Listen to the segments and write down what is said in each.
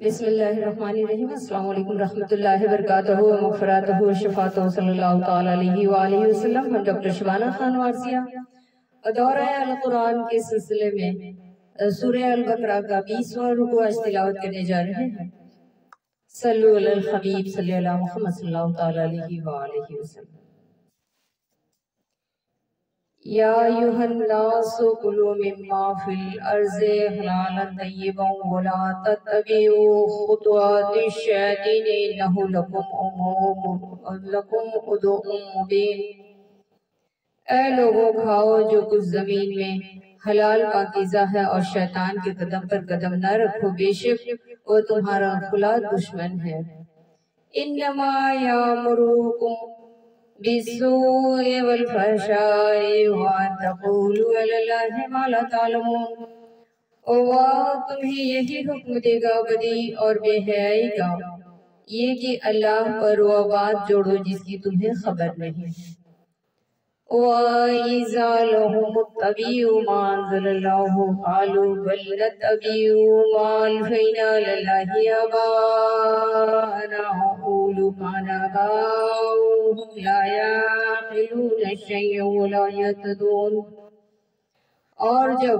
بسم اللہ الرحمن الرحیم۔ السلام علیکم ورحمۃ اللہ وبرکاتہ و مغفراتہ و شفاعتہ صلی اللہ تعالی علیہ وآلہ وسلم۔ ہم ڈاکٹر شبانہ خان وارثیہ دورہ القرآن کے سلسلے میں سورہ البقرہ کا 20واں رکوع آج تلاوت کرنے جا رہے ہیں۔ صلو علی الحبیب صلی اللہ محمد صلی اللہ تعالی علیہ وآلہ وسلم۔ یا ایھا الناس کلوا مما فی الارض حلالا طیبا ولا تتبعوا خطوات الشیاطین انہ لکم عدو مبین۔ اے لوگوں، کھاؤ جو کچھ زمین میں حلال پاکیزہ ہے اور شیطان کے قدم پر قدم نہ رکھو، بے شک وہ تمہارا کھلا دشمن ہے۔ انما یامرکم بالسوء والفحشاء وان تقولوا علی اللہ ما لا تعلمون۔ وہ تمہیں یہی حکم دے گا بدی اور بے حیائی کا، یہ کہ اللہ پر وہ بات جوڑو جس کی تمہیں خبر نہیں۔ وَإِذَا لَهُمُ اتَّبِعُوا مَا أَنزَلَ اللَّهُ قَالُوا بَلْ نَتَّبِعُ مَا أَلْفَيْنَا عَلَى اللَّهِ آبَاءَنَا وَقُولُوا كَانَ آبَاؤُهُمْ لَا يَعْقِلُونَ شَيْئًا وَلَا يَهْتَدُونَ۔ اور جب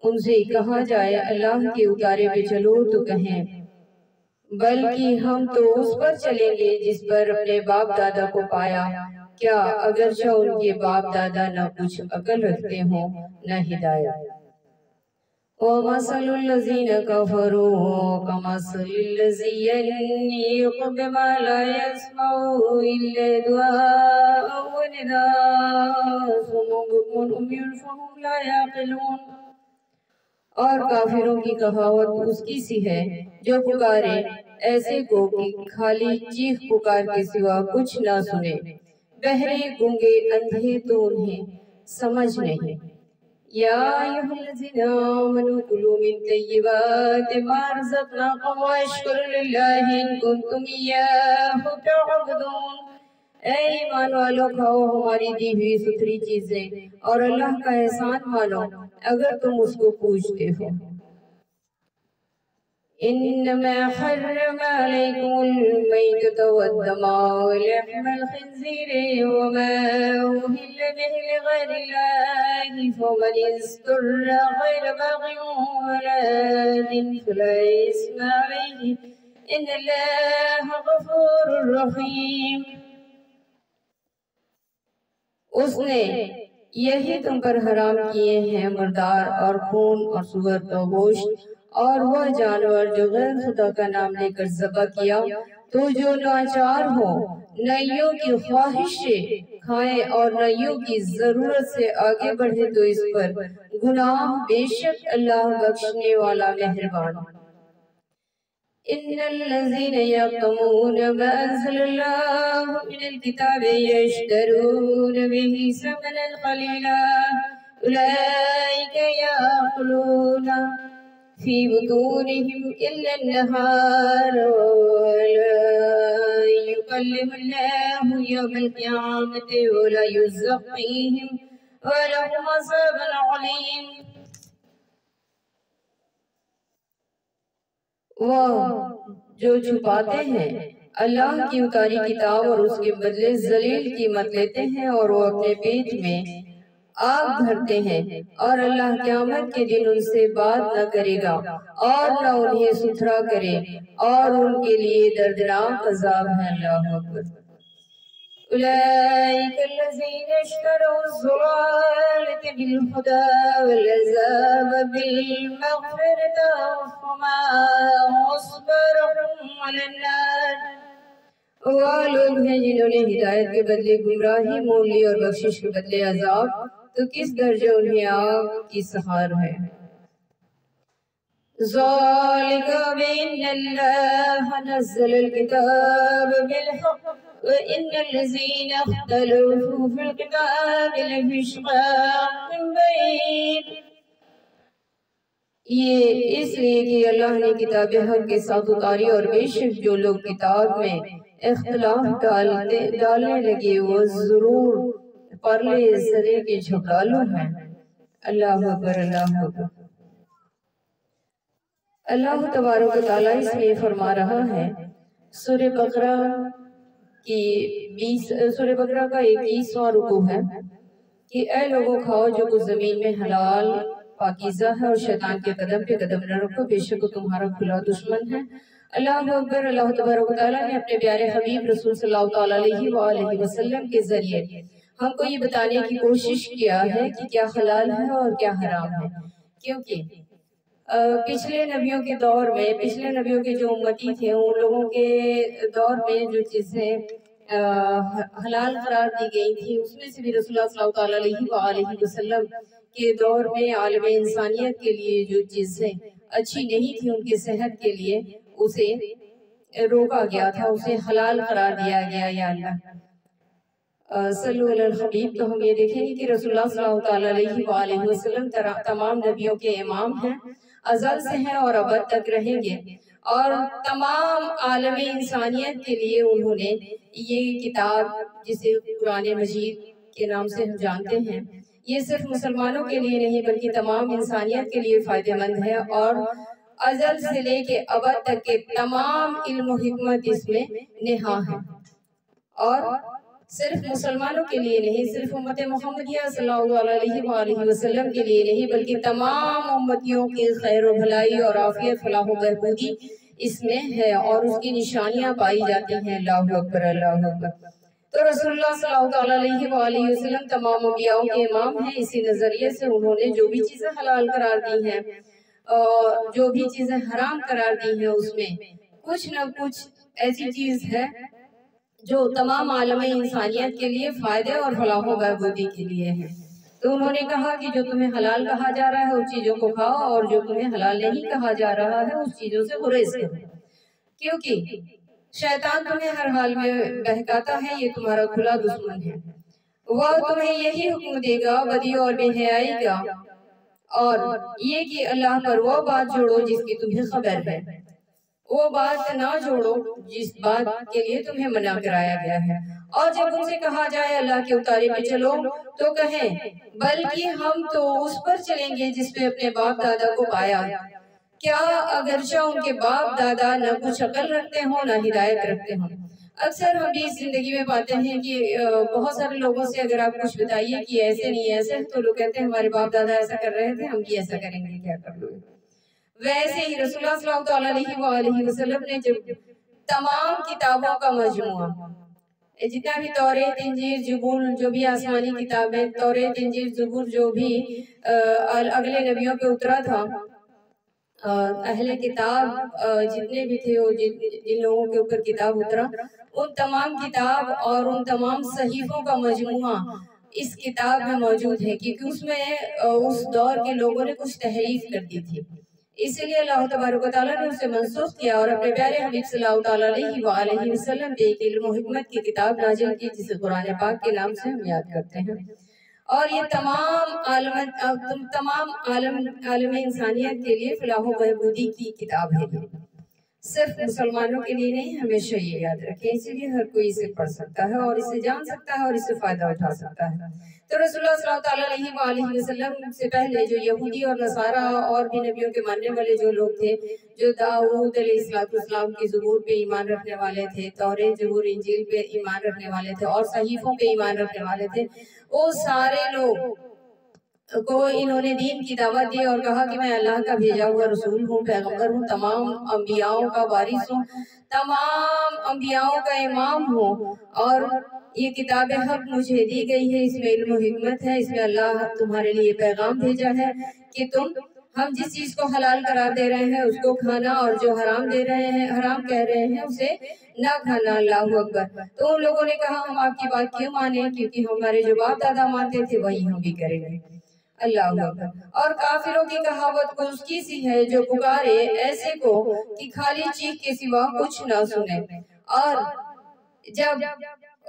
ان سے کہا جائے اللہ کے اتارے پہ چلو تو کہیں بلکہ ہم تو اس پر چلیں گے جس پر اپنے باپ دادا کو پایا، کیا اگرچہ ان کے باپ دادا نہ کچھ عقل رکھتے ہوں نہ ہدایت۔ وَمَثَلُ الَّذِينَ كَفَرُوا كَمَثَلِ الَّذِي يَنعِقُ بِمَا لَا يَسْمَعُ إِلَّا دُعَاءً وَنِدَاءً صُمٌّ بُكْمٌ عُمْيٌ فَهُمْ لَا يَعْقِلُونَ۔ اور کافروں کی کہاوت اس کی سی ہے جو پکارے ایسے کو کہ خالی چیخ پکار کے سوا کچھ نہ سنے، بہرے گونگے اندھے تو انہیں سمجھ نہیں۔ یا ایھا الذین آمنوا کلوا من طیبات ما رزقناکم واشکروا للہ ان کنتم ایاہ تعبدون۔ اے ایمان والو، کھاؤ ہماری دی ہوئی ستھری چیزیں اور اللہ کا احسان مانو اگر تم اس کو پوجتے ہو۔ انما حرم علیکم المیتۃ والدم ولحم الخنزیر وما اہل به لغیر اللہ فمن اضطر غیر باغ ولا آد فلا اثم علیہ ان اللہ غفور رحیم۔ اس نے یہی تم پر حرام کیے ہیں مردار اور خون اور سور کا گوشت اور وہ جانور جو غیر خدا کا نام لے کر ذبح کیا، تو جو ناچار ہو نہ یوں کی خواہش سے کھائیں اور نہ یوں کی ضرورت سے آگے بڑھے تو اس پر گناہ، بے شک اللہ بخشنے والا مہربان۔ ان الذين يكتمون ما انزل الله من الكتاب يشترون به ثمنا قليلا اولئك يأكلون في بطونهم الا النار ولا يكلم الله يوم القيامة ولا يزكيهم ولهم عذاب عليم۔ وہ جو چھپاتے ہیں اللہ کی اتاری کتاب اور اس کے بدلے ذلیل قیمت لیتے ہیں اور وہ اپنے پیٹ میں آگ بھرتے ہیں اور اللہ قیامت کے دن ان سے بات نہ کرے گا اور نہ انہیں ستھرا کرے اور ان کے لیے دردناک عذاب ہے۔ اللہ اکبر۔ اولئک الذین اشتروا الضلالة بالہدی والعذاب بالمغفرۃ فما اصبرهم علی النار۔ وہ لوگ ہیں جنہوں نے ہدایت کے بدلے گمراہی مول لی اور بخشش کے بدلے عذاب، تو کس درجے انہیں آگ کی سہار ہے۔ ذالک بأن اللہ نزل الکتاب بالحق وإن الذین اختلفوا فی الکتاب لفی شقاق بعید۔ یہ اس لیے کہ اللہ نے کتاب حق کے ساتھ اتاری اور بے شک جو لوگ کتاب میں اختلاف ڈالنے لگے وہ ضرور پرلے سرے کے جھگڑالو ہیں۔ اللہ اکبر، اللہ اکبر۔ اللہ تبارک و تعالیٰ اس میں فرما رہا ہے سورہ بقرہ کا 21واں رکوع ہے کہ اے لوگوں کھاؤ جو کچھ زمین میں حلال پاکیزہ ہے اور شیطان کے قدم پہ قدم نہ رکھو، بے شک وہ تمہارا کھلا دشمن ہے۔ اللہ اکبر۔ اللہ تبارک و تعالیٰ نے اپنے پیارے حبیب رسول صلی اللہ علیہ وآلہ وسلم کے ذریعے ہم کو یہ بتانے کی کوشش کیا ہے کہ کیا حلال ہے اور کیا حرام ہے، کیونکہ پچھلے نبیوں کے دور میں، پچھلے نبیوں کے جو امتی تھے، ان لوگوں کے دور میں جو چیزیں حلال قرار دی گئی تھی، اس میں سے بھی رسول اللہ صلی اللہ علیہ وآلہ وسلم کے دور میں عالم انسانیت کے لیے جو چیزیں اچھی نہیں تھی ان کی صحت کے لیے، اسے روکا گیا تھا، اسے حلال قرار دیا گیا۔ یا اللہ صلو علی الحبیب۔ تو ہم یہ دیکھیں گے کہ رسول اللہ صلی اللہ علیہ وآلہ وسلم تمام نبیوں کے امام ہیں، ازل سے ہیں اور ابد تک رہیں گے، اور تمام عالم انسانیت کے لیے انہوں نے یہ کتاب جسے قرآن مجید کے نام سے ہم جانتے ہیں، یہ صرف مسلمانوں کے لیے نہیں بلکہ تمام انسانیت کے لیے فائدہ مند ہے، اور ازل سے لے کے ابد تک کے تمام علم و حکمت اس میں نہا ہے، اور صرف مسلمانوں کے لیے نہیں، صرف امت محمدیہ صلی اللہ علیہ وآلہ وسلم کے لیے نہیں بلکہ تمام امتیوں کی خیر و بھلائی اور عافیت فلاح و بہبودی اس میں ہے، اور اس کی نشانیاں پائی جاتی ہیں۔ اللہ اکبر، اللہ اکبر۔ تو رسول اللہ صلی اللہ علیہ وآلہ وسلم تمام انبیاء کے امام ہیں، اسی نظریے سے انہوں نے جو بھی چیزیں حلال قرار دی ہیں اور جو بھی چیزیں حرام قرار دی ہیں، اس میں کچھ نہ کچھ ایسی چیز ہے جو تمام عالم انسانیت کے لیے فائدے اور فلاح و بہبودی کے لیے ہے۔ تو انہوں نے کہا کہ جو تمہیں حلال کہا جا رہا ہے اس چیزوں کو کھاؤ، اور جو تمہیں حلال نہیں کہا جا رہا ہے اس چیزوں سے گریز کرو، کیونکہ شیطان تمہیں ہر حال میں بہکاتا ہے، یہ تمہارا کھلا دشمن ہے، وہ تمہیں یہی حکم دے گا بدی اور بے حیائی کا، اور یہ کہ اللہ پر وہ بات جوڑو جس کی تمہیں خبر ہے، وہ بات نہ جوڑو جس بات کے لیے تمہیں منع کرایا گیا ہے، اور جب ان سے کہا جائے اللہ کے اتارے پہ چلو تو کہیں بلکہ ہم تو اس پر چلیں گے جس پہ اپنے باپ دادا کو پایا، کیا اگرچہ ان کے باپ دادا نہ کچھ عقل رکھتے ہوں نہ ہدایت رکھتے ہوں۔ اکثر ہم بھی اس زندگی میں پاتے ہیں کہ بہت سارے لوگوں سے اگر آپ کچھ بتائیے کہ ایسے نہیں ایسے، تو لوگ کہتے ہیں ہمارے باپ دادا ایسا کر رہے تھے، ہم بھی ایسا کریں گے، کیا کر لو گے۔ ویسے ہی رسول اللہ صلی اللہ علیہ وآلہ وسلم نے جب تمام کتابوں کا مجموعہ، جتنا بھی توریت انجیل زبور جو بھی آسمانی کتابیں، توریت انجیل زبور جو بھی اگلے نبیوں پہ اترا تھا، اہل کتاب جتنے بھی تھے، جن لوگوں کے اوپر کتاب اترا، ان تمام کتاب اور ان تمام صحیفوں کا مجموعہ اس کتاب میں موجود ہے، کیونکہ اس میں اس دور کے لوگوں نے کچھ تحریف کر دی تھی، اسی لیے اللہ تبارک و تعالیٰ نے اسے منسوخ کیا اور اپنے پیارے حبیب صلی اللہ علیہ وآلہ وسلم پہ ایک علم و حکمت کی کتاب نازل کی جسے قرآن پاک کے نام سے ہم یاد کرتے ہیں، اور یہ تمام عالم انسانیت کے لیے فلاح و بہبودی کی کتاب ہے، صرف مسلمانوں کے لیے نہیں، ہمیشہ یہ یاد رکھیں، اسی لیے ہر کوئی اسے پڑھ سکتا ہے اور اسے جان سکتا ہے اور اس سے فائدہ اٹھا سکتا ہے۔ تو رسول اللہ صلی اللہ علیہ وآلہ وسلم سے پہلے جو یہودی اور نصارہ اور بھی نبیوں کے ماننے والے جو لوگ تھے، جو داؤد علیہ السلام کی زبور پہ ایمان رکھنے والے تھے، توریت زبور انجیل پہ ایمان رکھنے والے تھے اور صحیفوں پہ ایمان رکھنے والے تھے، وہ سارے لوگ کو انہوں نے دین کی دعوت دی اور کہا کہ میں اللہ کا بھیجا ہوا رسول ہوں، پیغمبر ہوں، تمام انبیاءوں کا وارث ہوں، تمام انبیاءوں کا امام ہوں، اور یہ کتاب حق مجھے دی گئی ہے، اس میں علم و حکمت ہے، اس میں اللہ تمہارے لیے پیغام بھیجا ہے کہ ہم جس چیز کو حلال قرار دے رہے ہیں اس کو کھانا، اور جو حرام دے رہے ہیں، حرام کہہ رہے ہیں، اسے نہ کھانا۔ اللہ اکبر۔ تو ان لوگوں نے کہا ہم آپ کی بات کیوں مانیں، کیونکہ ہمارے جو باپ دادا مانتے تھے وہی ہم بھی کریں گے۔ اللہ اکبر۔ اور کافروں کی کہاوت کو اس کی سی ہے جو پکارے ایسے کو کہ خالی چیخ کے سوا کچھ نہ سنے، اور جب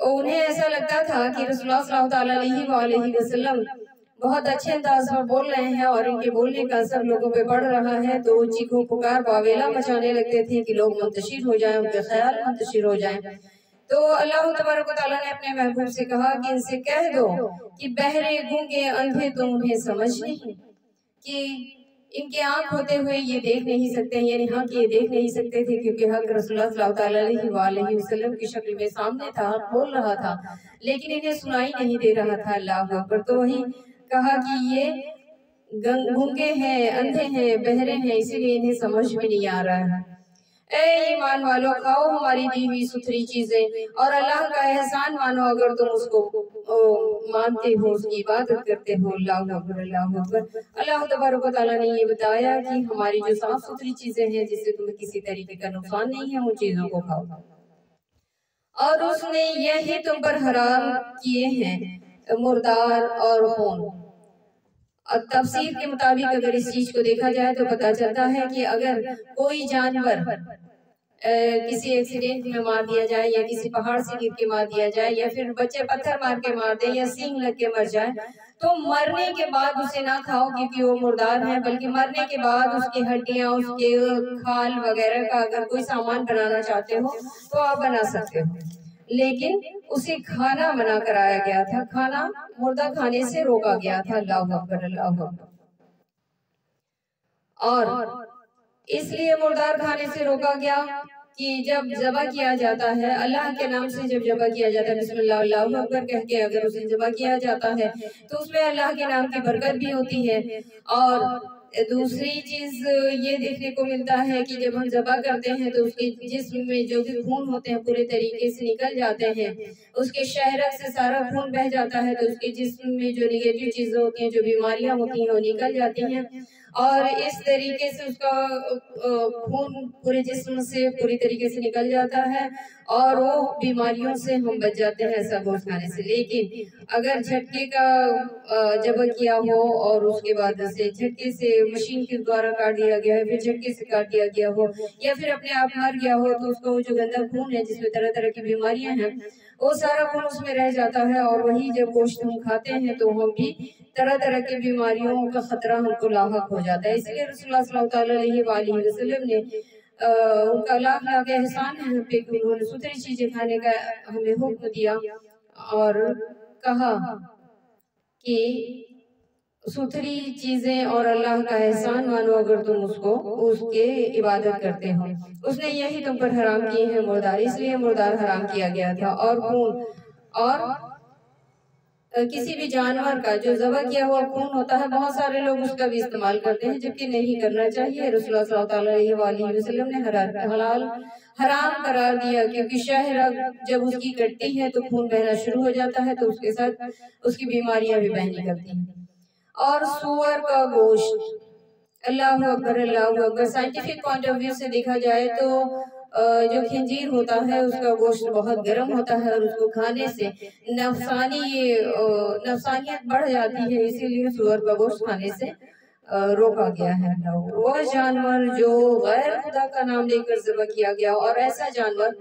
انہیں ایسا لگتا تھا کہ رسول اللہ صلی اللہ علیہ وآلہ وسلم بہت اچھے انداز میں بول رہے ہیں اور ان کے بولنے کا اثر لوگوں پہ پڑ رہا ہے، تو وہ چیخو پکار واویلا مچانے لگتے تھے کہ لوگ منتشر ہو جائیں، ان کے خیال منتشر ہو جائیں۔ تو اللہ تبارک و تعالیٰ نے اپنے محبوب سے کہا کہ ان سے کہہ دو کہ بہرے گونگے اندھے تو انہیں سمجھ نہیں، کہ ان کے آنکھ ہوتے ہوئے یہ دیکھ نہیں سکتے ہیں، یعنی حق یہ دیکھ نہیں سکتے تھے کیونکہ حق رسول اللہ صلی اللہ علیہ وآلہ وسلم کی شکل میں سامنے تھا، حق بول رہا تھا، لیکن انہیں سنائی نہیں دے رہا تھا۔ اللہ اکبر۔ تو وہی کہا کہ یہ گنگے ہیں، اندھے ہیں، بہرے ہیں، اسی لیے انہیں سمجھ میں نہیں آ رہا ہے۔ اے ایمان والو، کھاؤ ہماری دی ہوئی ستھری چیزیں اور اللہ کا احسان مانو اگر تم اس کو مانتے ہو، اس کی عبادت کرتے ہو۔ اللہ اکبر، اللہ اکبر۔ اللہ تبارک و تعالیٰ نے یہ بتایا کہ ہماری جو صاف ستھری چیزیں ہیں جس سے تمہیں کسی طریقے کا نقصان نہیں ہے، ان چیزوں کو کھاؤ۔ اور اس نے یہی تم پر حرام کیے ہیں مردار اور خون۔ تفسیر کے مطابق اگر اس چیز کو دیکھا جائے تو پتہ چلتا ہے کہ اگر کوئی جانور کسی ایکسیڈنٹ میں مار دیا جائے یا کسی پہاڑ سے گر کے مار دیا جائے یا پھر بچے پتھر مار کے مار دے یا سینگ لگ کے مر جائے تو مرنے کے بعد اسے نہ کھاؤ کیونکہ وہ مردار ہے، بلکہ مرنے کے بعد اس کی ہڈیاں، اس کے کھال وغیرہ کا اگر کوئی سامان بنانا چاہتے ہو تو آپ بنا سکتے ہو، لیکن اسے کھانا منع کرایا گیا تھا، کھانا مردہ کھانے سے روکا گیا تھا۔ اللہ اکبر، اللہ اکبر۔ اور اس لیے مردار کھانے سے روکا گیا کہ جب ذبح کیا جاتا ہے اللہ کے نام سے، جب ذبح کیا جاتا ہے بسم اللہ اللہ اکبر کہہ کے اگر اسے ذبح کیا جاتا ہے تو اس میں اللہ کے نام کی برکت بھی ہوتی ہے۔ اور دوسری چیز یہ دیکھنے کو ملتا ہے کہ جب ہم ذبح کرتے ہیں تو اس کے جسم میں جو بھی خون ہوتے ہیں پورے طریقے سے نکل جاتے ہیں، اس کے شہرک سے سارا خون بہہ جاتا ہے تو اس کے جسم میں جو نیگیٹو چیزیں ہوتی ہیں، جو بیماریاں ہوتی ہیں وہ نکل جاتی ہیں، اور اس طریقے سے اس کا خون پورے جسم سے پوری طریقے سے نکل جاتا ہے اور وہ بیماریوں سے ہم بچ جاتے ہیں ایسا گوشت کھانے سے۔ لیکن اگر جھٹکے کا ذبح کیا ہو اور اس کے بعد سے جھٹکے سے مشین کے دوارا کاٹ دیا گیا ہے، پھر جھٹکے سے کاٹ دیا گیا ہو یا پھر اپنے آپ مر گیا ہو تو اس کا وہ جو گندا خون ہے جس میں طرح طرح کی بیماریاں ہیں وہ سارا خون اس میں رہ جاتا ہے، اور وہی جب گوشت ہم کھاتے ہیں تو ہم بھی طرح طرح کی بیماریوں کا خطرہ ہم کو لاحق ہو جاتا ہے۔ اس لیے رسول اللہ صلی اللہ علیہ وآلہ وسلم نے ان کا لاکھ لاکھ احسان ہے ہم پہ کہ انہوں نے ستھری چیزیں کھانے کا ہمیں حکم دیا اور کہا کہ ستھری چیزیں اور اللہ کا احسان مانو اگر تم اس کے عبادت کرتے ہو۔ اس نے یہی تم پر حرام کیے ہیں مردار، اس لیے مردار حرام کیا گیا تھا، اور خون اور کسی بھی جانور کا جو ذبح کیا ہوا خون ہوتا ہے بہت سارے لوگ اس کا بھی استعمال کرتے ہیں جبکہ نہیں کرنا چاہیے۔ رسول اللہ صلی اللہ علیہ وآلہ وسلم نے حلال حرام قرار دیا کیونکہ شہرک جب اس کی کٹتی ہے تو خون بہنا شروع ہو جاتا ہے تو اس کے ساتھ اس کی بیماریاں بھی بہنے لگتی ہیں۔ اور سور کا گوشت، اللہ اکبر اللہ اکبر، سائنٹیفک پوائنٹ آف ویو سے دیکھا جائے تو جو خنزیر ہوتا ہے اس کا گوشت بہت گرم ہوتا ہے اور اس کو کھانے سے نفسانیت بڑھ جاتی ہے، اسی لیے سور کا گوشت کھانے سے روکا گیا ہے۔ وہ جانور جو غیر خدا کا نام لے کر ذبح کیا گیا اور ایسا جانور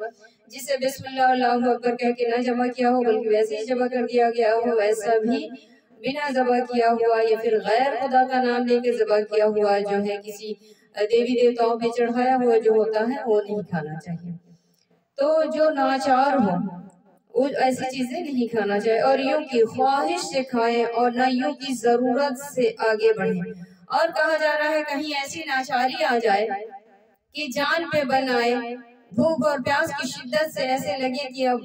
جسے بسم اللہ اللہ اکبر کہہ کے نہ ذبح کیا ہو بلکہ ویسے ہی ذبح کر دیا گیا ہو، ایسا بھی بنا ذبح کیا ہوا یا پھر غیر خدا کا نام لے کے ذبح کیا ہوا جو ہے کسی دیوی دیوتاؤں پہ چڑھایا ہوا جو ہوتا ہے وہ نہیں کھانا چاہیے۔ تو جو ناچار ہو وہ ایسی چیزیں نہیں کھانا چاہیے، اور یوں کی خواہش سے کھائیں اور نہ یوں کی ضرورت سے آگے بڑھیں۔ اور کہا جا رہا ہے کہیں ایسی ناچاری آ جائے کہ جان پہ بن آئے، بھوک اور پیاس کی شدت سے ایسے لگے کہ اب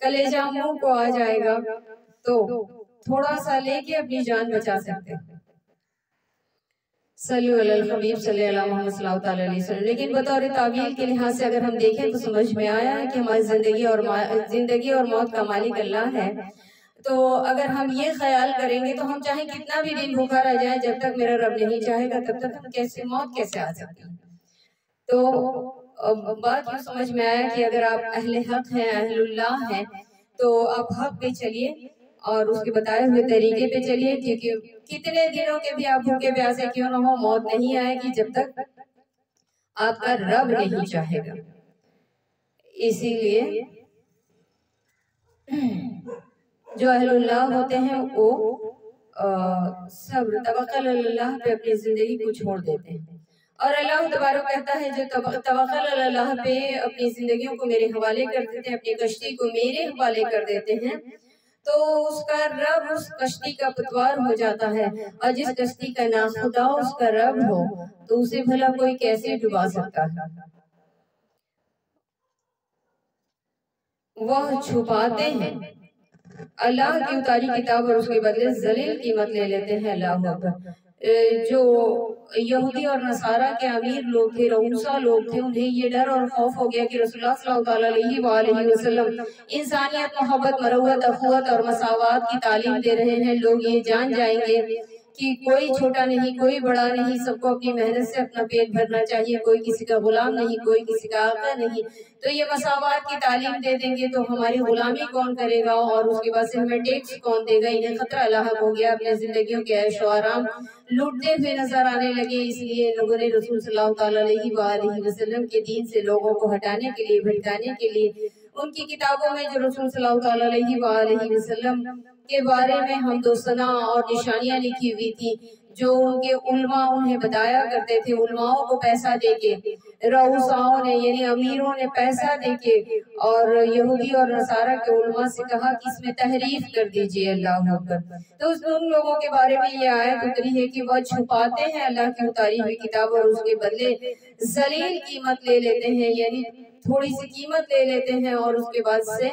کلیجہ منہ کو آ جائے گا تو تھوڑا سا لے کے اپنی جان بچا سکتے ہیں۔ صلی اللہ علیہ الحبیب صلی اللہ محمد صلی اللہ علیہ وسلم۔ لیکن بطور تعویل کے لحاظ سے اگر ہم دیکھیں تو سمجھ میں آیا ہے کہ ہماری زندگی اور موت کا مالک اللہ ہے، تو اگر ہم یہ خیال کریں گے تو ہم چاہے کتنا بھی دن بھوکا رہ جائے، جب تک میرا رب نہیں چاہے گا تب تک ہم موت کیسے آ سکتی ہے۔ تو بات یہ سمجھ میں آیا کہ اگر آپ اہل حق ہیں، اہل اللہ ہیں، تو آپ حق پہ چلیے اور اس کے بتائے ہوئے طریقے پہ چلیے، کیونکہ کتنے دنوں کے بھی آپ بھوکے پیاسے کیوں نہ ہو، موت نہیں آئے گی جب تک آپ کا رب نہیں چاہے گا۔ اسی لیے جو اہل اللہ ہوتے ہیں وہ صبر توکل اللہ پہ اپنی زندگی کو چھوڑ دیتے ہیں، اور اللہ تبارک کہتا ہے جو توکل اللہ پہ اپنی زندگیوں کو میرے حوالے کر دیتے ہیں، اپنی کشتی کو میرے حوالے کر دیتے ہیں، تو اس کا رب اس کشتی کا پتوار ہو جاتا ہے، اور جس کشتی کا ناخدا اس کا رب ہو تو اسے بھلا کوئی کیسے ڈبا سکتا ہے؟ وہ چھپاتے ہیں اللہ کی اتاری کتاب اور اس کے بدلے ذلیل قیمت لے لیتے ہیں۔ اللہ اکبر۔ جو یہودی اور نصارہ کے امیر لوگ تھے، رؤسا لوگ تھے، انہیں یہ ڈر اور خوف ہو گیا کہ رسول اللہ صلی اللہ علیہ وآلہ وسلم انسانیت، محبت، مروت، اخوت اور مساوات کی تعلیم دے رہے ہیں۔ لوگ یہ جان جائیں گے کہ کوئی چھوٹا نہیں، کوئی بڑا نہیں، سب کو اپنی محنت سے اپنا پیٹ بھرنا چاہیے، کوئی کسی کا غلام نہیں، کوئی کسی کا آقا نہیں۔ تو یہ مساوات کی تعلیم دے دیں گے تو ہماری غلامی کون کرے گا، اور اس کے بعد سے ہمیں ٹیکس کون دے گا؟ انہیں خطرہ لاحق ہو گیا، اپنے زندگیوں کے عیش و آرام لوٹتے ہوئے نظر آنے لگے۔ اس لیے لوگوں نے رسول صلی اللہ علیہ وآلہ وسلم کے دین سے لوگوں کو ہٹانے کے لیے، بھٹکانے کے لیے، ان کی کتابوں میں جو رسول صلی اللہ علیہ وآلہ وسلم کے بارے میں حمد و ثنا اور نشانیاں لکھی ہوئی تھی، جو ان کے علماء انہیں بتایا کرتے تھے، علماءوں کو پیسہ دے کے، رؤساؤں نے یعنی امیروں نے پیسہ دے کے اور یہودی اور نصارہ کے علماء سے کہا کہ اس میں تحریف کر دیجئے۔ اللہ اکبر۔ تو ان لوگوں کے بارے میں یہ آیت اتری ہے کہ وہ چھپاتے ہیں اللہ کی اتاری ہوئی کتاب اور اس کے بدلے ذلیل قیمت لے لیتے ہیں، یعنی تھوڑی سی قیمت لے لیتے ہیں، اور اس کے بعد سے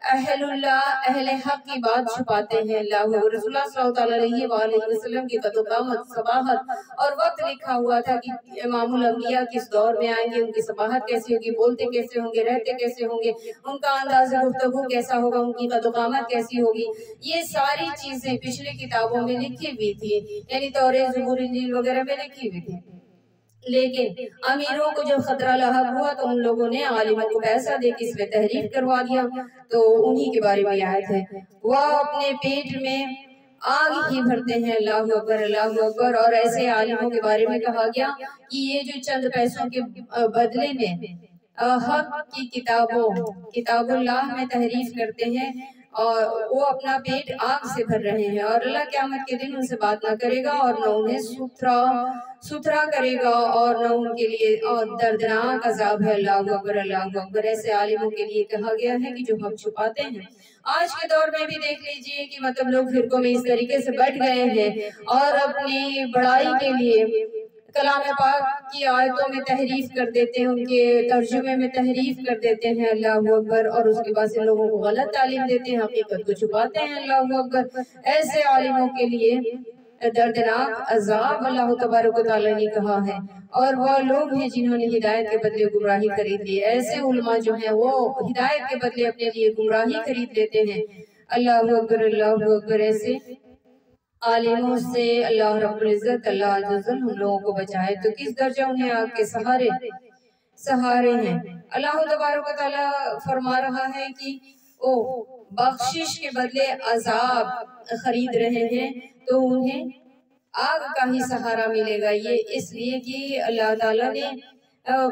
اہل اللہ، اہل حق کی بات چھپاتے ہیں۔ اللہ رسول اللہ صلی اللہ علیہ وآلہ وسلم کی قد و قامت، صباحت اور وقت لکھا ہوا تھا کہ امام الانبیاء کس دور میں آئیں گے، ان کی صباحت کیسی ہوگی، بولتے کیسے ہوں گے، رہتے کیسے ہوں گے، ان کا انداز گفتگو کیسا ہوگا، ان کی قد و قامت کیسی ہوگی۔ یہ ساری چیزیں پچھلی کتابوں میں لکھی ہوئی تھی، یعنی توریت، زبور، انجیل وغیرہ میں لکھی ہوئی تھی۔ لیکن امیروں کو جب خطرہ لاحق ہوا تو ان لوگوں نے عالموں کو پیسہ دے کے اس میں تحریف کروا دیا۔ تو انہی کے بارے میں آیت ہے، وہ اپنے پیٹ میں آگ ہی بھرتے ہیں۔ اللہ اکبر، اللہ اکبر۔ اور ایسے عالموں کے بارے میں کہا گیا کہ یہ جو چند پیسوں کے بدلے میں حق کی کتاب اللہ میں تحریف کرتے ہیں، اور وہ اپنا پیٹ آگ سے بھر رہے ہیں، اور اللہ قیامت کے دن ان سے بات نہ کرے گا اور نہ انہیں ستھرا کرے گا، اور نہ ان کے لیے دردناک عذاب ہے۔ اللہ اکبر، اللہ اکبر۔ ایسے عالموں کے لیے کہا گیا ہے کہ جو حق چھپاتے ہیں۔ آج کے دور میں بھی دیکھ لیجئے کہ مطلب لوگ فرقوں میں اس طریقے سے بیٹھ گئے ہیں اور اپنی بڑائی کے لیے کلام پاک کی آیتوں میں تحریف کر دیتے ہیں، ان کے ترجمے میں تحریف کر دیتے ہیں۔ اللہ اکبر۔ اور اس کے بعد سے لوگوں کو غلط تعلیم دیتے ہیں، حقیقت کو چھپاتے ہیں۔ اللہ اکبر۔ ایسے عالموں کے لیے دردناک عذاب اللہ تبارک و تعالیٰ نے کہا ہے، اور وہ لوگ ہیں جنہوں نے ہدایت کے بدلے گمراہی خرید لی۔ ایسے علماء جو ہیں وہ ہدایت کے بدلے اپنے لیے گمراہی خرید لیتے ہیں۔ اللہ اکبر، اللہ اکبر۔ ایسے عالموں سے اللہ رب العزت، اللہ عز و جل ہم لوگوں کو بچائے، تو کس درجہ انہیں آگ کے سہارے ہیں۔ اللہ تبارک و تعالیٰ فرما رہا ہے کہ وہ بخشش کے بدلے عذاب خرید رہے ہیں، تو انہیں آگ کا ہی سہارا ملے گا۔ یہ اس لیے کہ اللہ تعالیٰ نے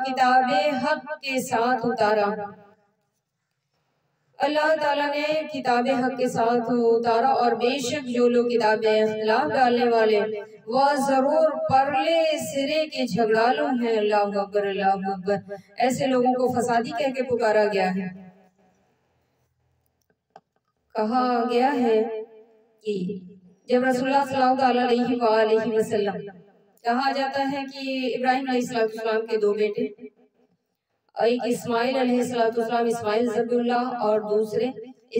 کتاب حق کے ساتھ اتارا، اللہ تعالیٰ نے کتاب حق کے ساتھ اتارا، اور بے شک جو لوگ کتابیں اختلاف ڈالنے والے وہ ضرور پرلے سرے کے جھگڑالوں ہیں۔ اللہ اکبر، اللہ اکبر۔ ایسے لوگوں کو فسادی کہہ کے پکارا گیا ہے۔ کہا گیا ہے کہ جب رسول اللہ صلی اللہ علیہ وآلہ وسلم، کہا جاتا ہے کہ ابراہیم علیہ السلام کے دو بیٹے، ایک اسماعیل علیہ السلام، اسماعیل ذبح اللہ، اور دوسرے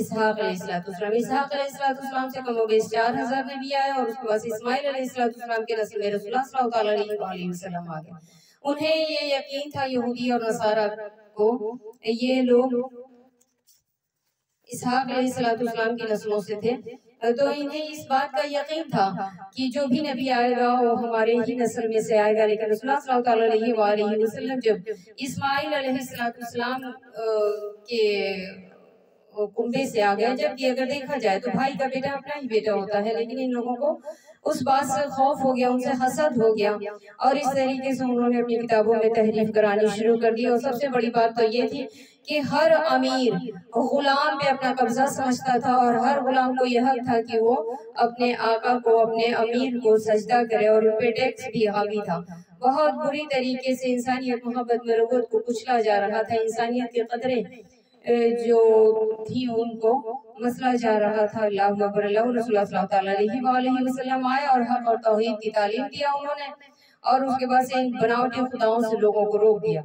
اسحاق علیہ السلام۔ اسحاق علیہ السلام سے کم و بیش 4000 نبی آئے، اور اس کے بعد اسماعیل علیہ السلام کے نسل میں رسول اللہ صلی اللہ علیہ وآلہ وسلم آ گئے۔ انہیں یہ یقین تھا، یہودی اور نصارہ کو، یہ لوگ اسحاق علیہ السلام کی نسلوں سے تھے، تو انہیں اس بات کا یقین تھا کہ جو بھی نبی آئے گا وہ ہمارے ہی نسل میں سے آئے گا۔ لیکن رسول اللہ صلی اللہ علیہ وآلہ وسلم جب اسماعیل علیہ السلام کے کنبے سے آ گئے، جبکہ اگر دیکھا جائے تو بھائی کا بیٹا اپنا ہی بیٹا ہوتا ہے، لیکن ان لوگوں کو اس بات سے خوف ہو گیا، ان سے حسد ہو گیا، اور اس طریقے سے انہوں نے اپنی کتابوں میں تحریف کرانی شروع کر دی۔ اور سب سے بڑی بات تو یہ تھی کہ ہر امیر غلام پہ اپنا قبضہ سمجھتا تھا، اور ہر غلام کو یہ حق تھا کہ وہ اپنے آقا کو، اپنے امیر کو سجدہ کرے، اور ان پہ ٹیکس بھی حاوی تھا۔ بہت بری طریقے سے انسانیت، محبت، مروت کو کچلا جا رہا تھا، انسانیت کے قدرے جو تھی ان کو مسئلہ جا رہا تھا۔ اللہ اکبر، اللہ رسول اللہ صلی اللہ علیہ وسلم آئے اور حق اور توحید کی تعلیم دیا انہوں نے، اور اس کے بعد سے ان بناوٹی خداؤں سے لوگوں کو روک دیا۔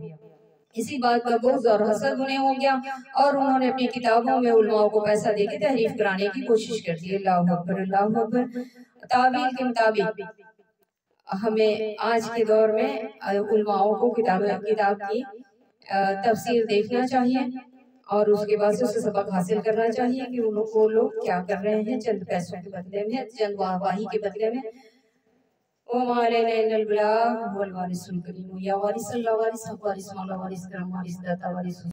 اسی بات کا بغض اور حسد انہیں ہو گیا اور انہوں نے اپنی کتابوں میں علماء کو پیسہ دے کے تحریف کرانے کی کوشش کر دی۔ اللہ اکبر، اللہ اکبر۔ تعویل کے مطابق ہمیں آج کے دور میں علماء کو کتاب کی تفسیر دیکھنا چاہیے اور اس کے بعد سے اسے سبق حاصل کرنا چاہیے کہ وہ لوگ کیا کر رہے ہیں چند پیسوں کے بدلے میں، چند واہواہی کے بدلے میں۔ وَمَا عَلَيْنَا إِلَّا الْبَلَاغُ وَالْوَارِثُ الْكَرِيمُ یا وارث اللہ، وارث حق، وارث مولا، وارث کرم، وارث داتا، وارث